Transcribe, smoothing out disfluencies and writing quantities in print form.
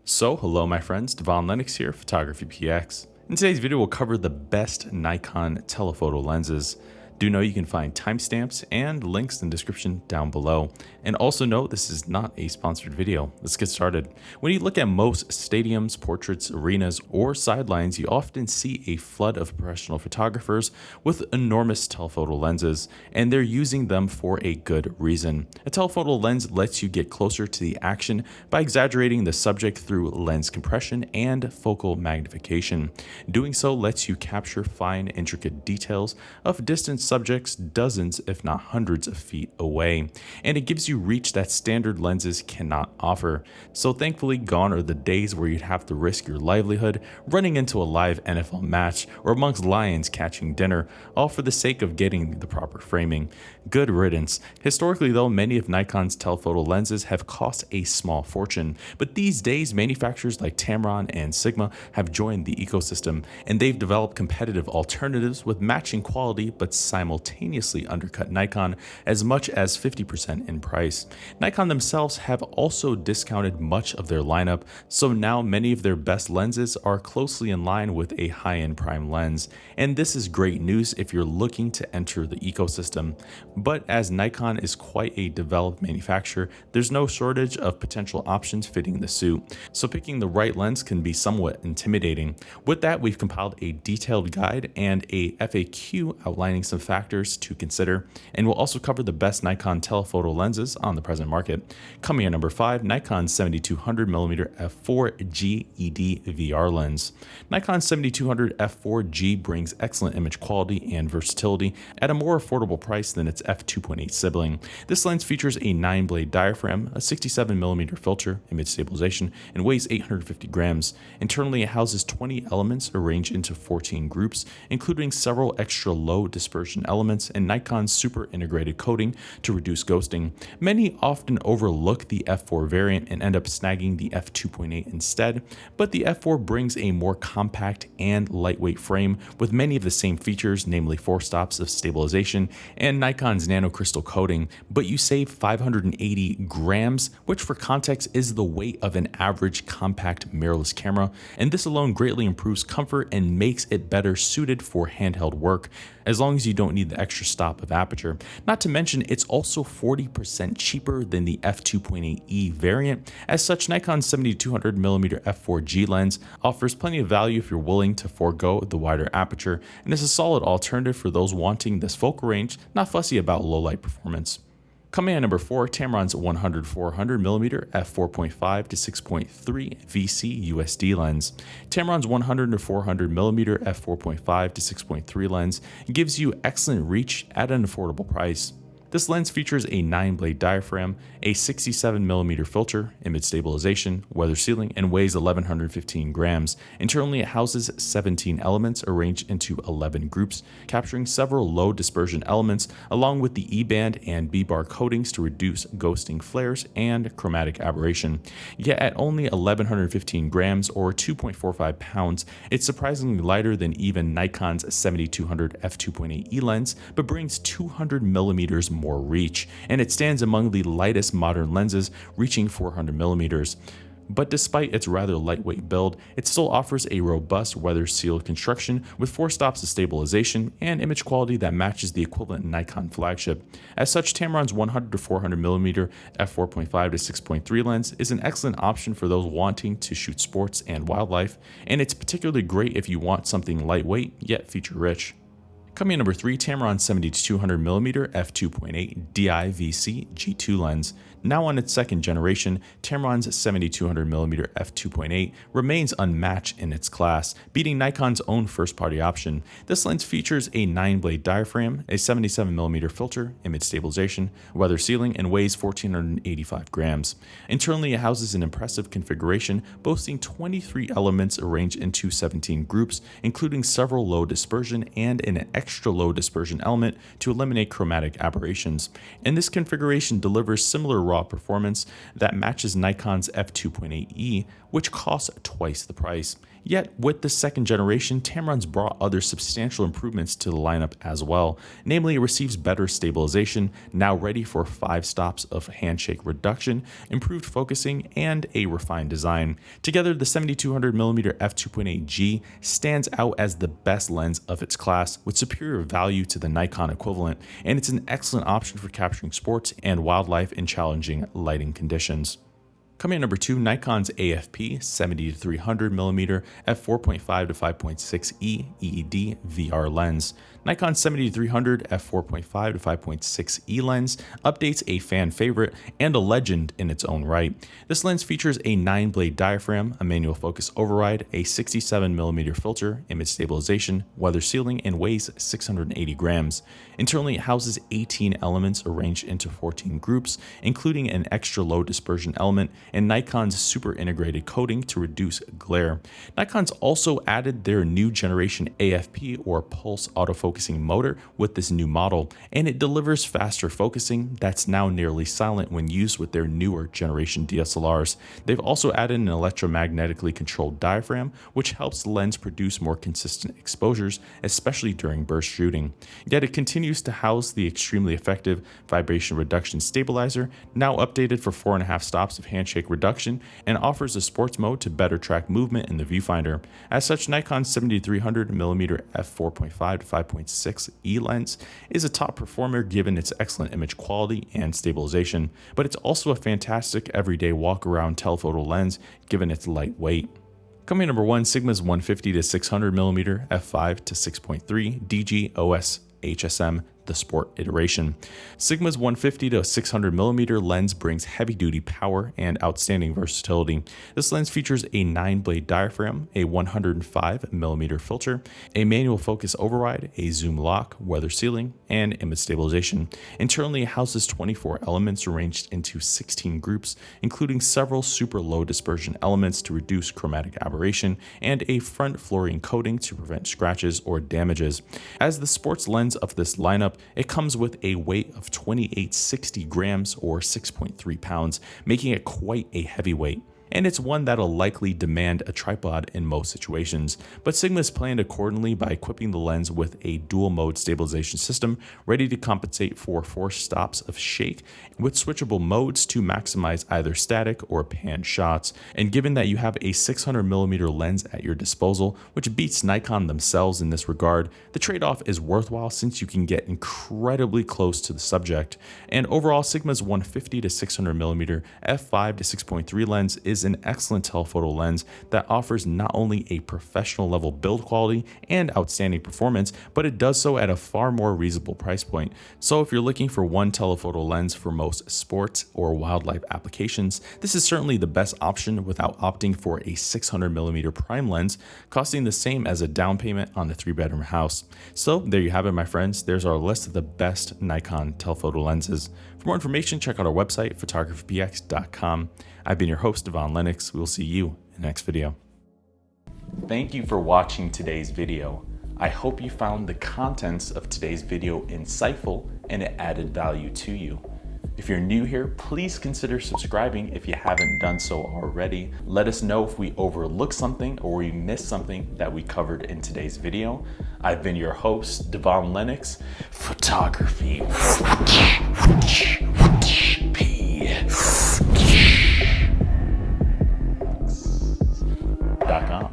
Hello my friends, Devaun Lennox here, PhotographyPX. In today's video, we'll cover the best Nikon telephoto lenses. Do know you can find timestamps and links in the description down below. And also note this is not a sponsored video. Let's get started. When you look at most stadiums, portraits, arenas, or sidelines, you often see a flood of professional photographers with enormous telephoto lenses, and they're using them for a good reason. A telephoto lens lets you get closer to the action by exaggerating the subject through lens compression and focal magnification. Doing so lets you capture fine, intricate details of distant subjects dozens if not hundreds of feet away, and it gives you reach that standard lenses cannot offer. So thankfully gone are the days where you'd have to risk your livelihood running into a live NFL match or amongst lions catching dinner, all for the sake of getting the proper framing. Good riddance. Historically though, many of Nikon's telephoto lenses have cost a small fortune, but these days manufacturers like Tamron and Sigma have joined the ecosystem, and they've developed competitive alternatives with matching quality but simultaneously undercut Nikon as much as 50% in price. Nikon themselves have also discounted much of their lineup, so now many of their best lenses are closely in line with a high-end prime lens, and this is great news if you're looking to enter the ecosystem. But as Nikon is quite a developed manufacturer, there's no shortage of potential options fitting the suit, so picking the right lens can be somewhat intimidating. With that, we've compiled a detailed guide and a FAQ outlining some factors to consider, and we'll also cover the best Nikon telephoto lenses on the present market. Coming at number 5, Nikon 7200mm f4G ED VR lens. Nikon 7200 f4G brings excellent image quality and versatility at a more affordable price than its f2.8 sibling. This lens features a 9-blade diaphragm, a 67mm filter, image stabilization, and weighs 850 grams. Internally, it houses 20 elements arranged into 14 groups, including several extra low dispersion elements and Nikon's super integrated coating to reduce ghosting. Many often overlook the f4 variant and end up snagging the f2.8 instead, but the f4 brings a more compact and lightweight frame with many of the same features, namely 4 stops of stabilization and Nikon's nanocrystal coating, but you save 580 grams, which for context is the weight of an average compact mirrorless camera, and this alone greatly improves comfort and makes it better suited for handheld work, as long as you don't need the extra stop of aperture. Not to mention, it's also 40% cheaper than the f2.8e variant. As such, Nikon's 7200mm f4G lens offers plenty of value if you're willing to forego the wider aperture, and is a solid alternative for those wanting this focal range, not fussy about low light performance. Coming at number 4, Tamron's 100-400mm f4.5 to 6.3 VC USD lens. Tamron's 100-400mm f4.5 to 6.3 lens gives you excellent reach at an affordable price. This lens features a 9-blade diaphragm, a 67mm filter, image stabilization, weather sealing, and weighs 1115 grams. Internally, it houses 17 elements arranged into 11 groups, capturing several low dispersion elements along with the E-band and B-bar coatings to reduce ghosting flares and chromatic aberration. Yet at only 1115 grams or 2.45 pounds, it's surprisingly lighter than even Nikon's 7200 f2.8e lens, but brings 200mm more reach, and it stands among the lightest modern lenses, reaching 400mm. But despite its rather lightweight build, it still offers a robust weather-sealed construction with 4 stops of stabilization and image quality that matches the equivalent Nikon flagship. As such, Tamron's 100-400mm f4.5 to 6.3 lens is an excellent option for those wanting to shoot sports and wildlife, and it's particularly great if you want something lightweight yet feature-rich. Coming in number 3, Tamron's 70-200mm f2.8 DI-VC G2 lens. Now on its second generation, Tamron's 70-200mm f2.8 remains unmatched in its class, beating Nikon's own first-party option. This lens features a 9-blade diaphragm, a 77mm filter, image stabilization, weather sealing, and weighs 1485 grams. Internally, it houses an impressive configuration boasting 23 elements arranged into 17 groups, including several low dispersion and an extra low dispersion element to eliminate chromatic aberrations. And this configuration delivers similar raw performance that matches Nikon's f2.8e, which costs twice the price. Yet, with the second generation, Tamron's brought other substantial improvements to the lineup as well. Namely, it receives better stabilization, now ready for 5 stops of handshake reduction, improved focusing, and a refined design. Together, the 7200mm f2.8G stands out as the best lens of its class, with superior value to the Nikon equivalent, and it's an excellent option for capturing sports and wildlife in challenging lighting conditions. Coming at number 2, Nikon's AF-P 70-300mm f4.5 to 5.6e EED VR lens. Nikon's 70-300 f4.5 to 5.6e lens updates a fan favorite and a legend in its own right. This lens features a 9-blade diaphragm, a manual focus override, a 67mm filter, image stabilization, weather sealing, and weighs 680 grams. Internally, it houses 18 elements arranged into 14 groups, including an extra low dispersion element and Nikon's super integrated coating to reduce glare. Nikon's also added their new generation AF-P or pulse autofocusing motor with this new model, and it delivers faster focusing that's now nearly silent when used with their newer generation DSLRs. They've also added an electromagnetically controlled diaphragm, which helps the lens produce more consistent exposures, especially during burst shooting. Yet it continues to house the extremely effective vibration reduction stabilizer, now updated for 4.5 stops of handshake reduction, and offers a sports mode to better track movement in the viewfinder. As such, Nikon's 7300mm f4.5 to 5.6e lens is a top performer given its excellent image quality and stabilization, but it's also a fantastic everyday walk-around telephoto lens given its light weight. Coming at number 1, Sigma's 150-600mm f5 to 6.3 DG OS HSM, the sport iteration. Sigma's 150-600mm lens brings heavy-duty power and outstanding versatility. This lens features a 9-blade diaphragm, a 105mm filter, a manual focus override, a zoom lock, weather sealing, and image stabilization. Internally, it houses 24 elements arranged into 16 groups, including several super low dispersion elements to reduce chromatic aberration, and a front fluorine coating to prevent scratches or damages. As the sports lens of this lineup, it comes with a weight of 2860 grams or 6.3 pounds, making it quite a heavyweight. And it's one that'll likely demand a tripod in most situations, but Sigma's planned accordingly by equipping the lens with a dual mode stabilization system ready to compensate for 4 stops of shake with switchable modes to maximize either static or pan shots. And given that you have a 600mm lens at your disposal, which beats Nikon themselves in this regard, the trade-off is worthwhile since you can get incredibly close to the subject. And overall, Sigma's 150-600mm f5 to 6.3 lens is an excellent telephoto lens that offers not only a professional level build quality and outstanding performance, but it does so at a far more reasonable price point. So if you're looking for one telephoto lens for most sports or wildlife applications, this is certainly the best option without opting for a 600mm prime lens, costing the same as a down payment on a 3-bedroom house. So there you have it, my friends. There's our list of the best Nikon telephoto lenses. For more information, check out our website, PhotographyPX.com. I've been your host, Devaun Lennox. We will see you in the next video. Thank you for watching today's video. I hope you found the contents of today's video insightful and it added value to you. If you're new here, please consider subscribing if you haven't done so already. Let us know if we overlooked something or we missed something that we covered in today's video. I've been your host, Devaun Lennox, PhotographyPX.com.